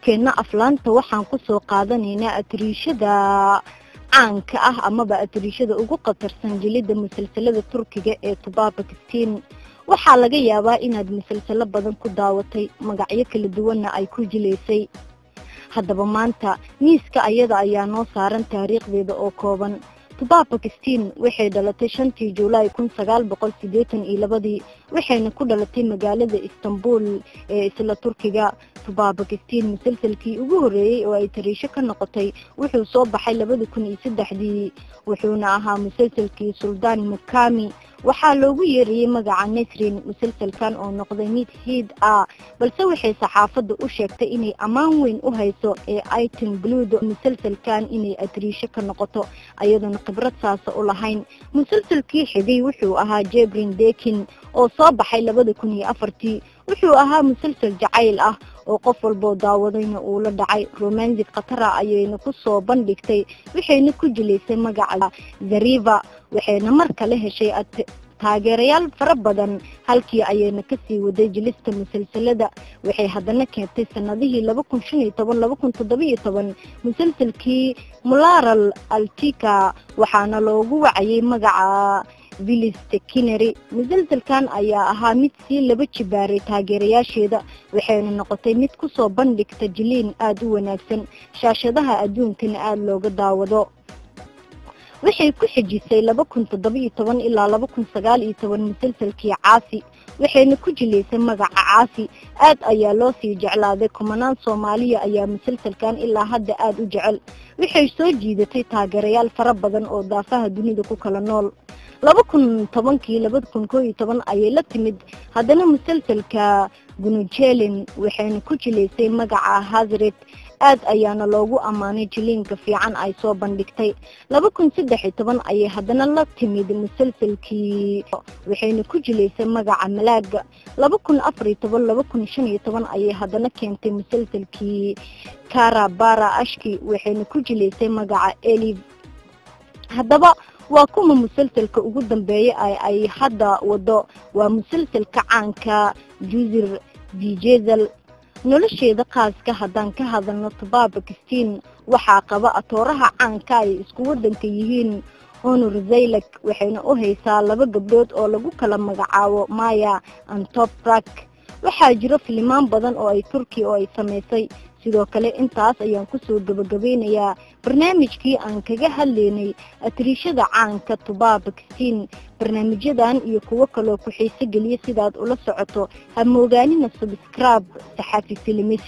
barnaamijkeena aflaanta waxaan ku soo qaadanaynaa atriishada caanka ah amaba atriishada ugu qatarsan jilida musalsalada Turkiga ee Tuba Pakistan. waxaa laga yaabaa inaad musalsalo badan ku daawatay magacyo kala duwanna ay ku jileysay. haddaba maanta miiska ayada ayaa noo saaran taariikhdeeda oo kooban. Tuba Pakistan waxay dhalatay 5 Juulaay 1982 waxayna ku dhalatay magaalada Istanbul ee isla Turkiga. Tuba Pakistan musalsalkii ugu horeeyay oo ay tariisho ka noqotay wuxuu soo baxay 2003 wuxuuna ahaa musalsalkii Sultan Makami. waxaa loogu yeeriyay magaca Nasrin. musalsalkan oo noqday mid hiid ah balse waxay saxaafadda u sheegtay inay ammaan weyn u hayso ee Ayten Bludo musalsalkan inay atriisho ka noqoto ayadana khibrad saasa u lahayn. musalsalkii xigay wuxuu ahaa Jebrin Dekin oo soo baxay 2004 wuxuu ahaa musalsal jacayl ah oo qof walba daawadayna uu la dhacay. romantic qatara ayayna ku soo bandhigtay waxayna ku jileysay magaca Zariva waxayna mar kale heshay taageerayaal fara badan halkii ayayna ka sii waday jilista musalsalada. waxay haddana keentay sanadihii 2015-2017 musalsalkii Mularal Altika waxaana loogu wacayay magaca Vilistekiner. musalsalkan ayaa ahaa mid sii laba jibaaray taageerayaasheeda waxayna noqotay mid ku soo bandhigta jiliin aad u wanaagsan shaashadaha adduunkana aad looga daawado. waxay ku xijisay 2017 ilaa 2019 musalsalkii Caasi waxayna ku jileysay magaca Caasi. aad ayaa loo sii jeclaaday kumanaan Soomaaliya ayaa musalsalkan ilaa hadda aad u jecel. waxay soo jiidatay taageerayaal fara badan oo daafaha dunida ku kala nool. 2010-2011 ayay la timid haddana musalsalka Gunujelin waxayna ku jileysay magaca Hazret. aad ayaana loogu ammaanay jiliinka fiican ay soo bandhigtay. 2013 ayay haddana la timid musalsalkii waxayna ku jileysay magaca Malaaga. 2014-2015 ayay haddana keentay musalsalkii Karabara Ashki waxayna ku jileysay magaca Elif. haddaba waa kuma musalsalka ugu dambeeyay ay hadda wado waa musalsalka caanka Juzir Vijezel. nolosheeda qaaska haddaan ka hadalno Tuba Pakistan waxaa qaba atooraha caanka ay isku wadanka yihiin Onur Zaylak waxayna u haysaa 2 gabdhood oo lagu kala magacaabo Maya and Toprak. waxaa jiro filimaan badan oo ay Turki oo ay sameysay. sidoo kale intaas ayaan ku soo gabagabeynayaa barnaamijkii aan kaga hadlaynay atriishada caanka Tuba Pakistan. barnaamijyadan iyo kuwo kale oo ku xiiso geliya sidaad ula socoto ha moogaanina subscribe saxafi films.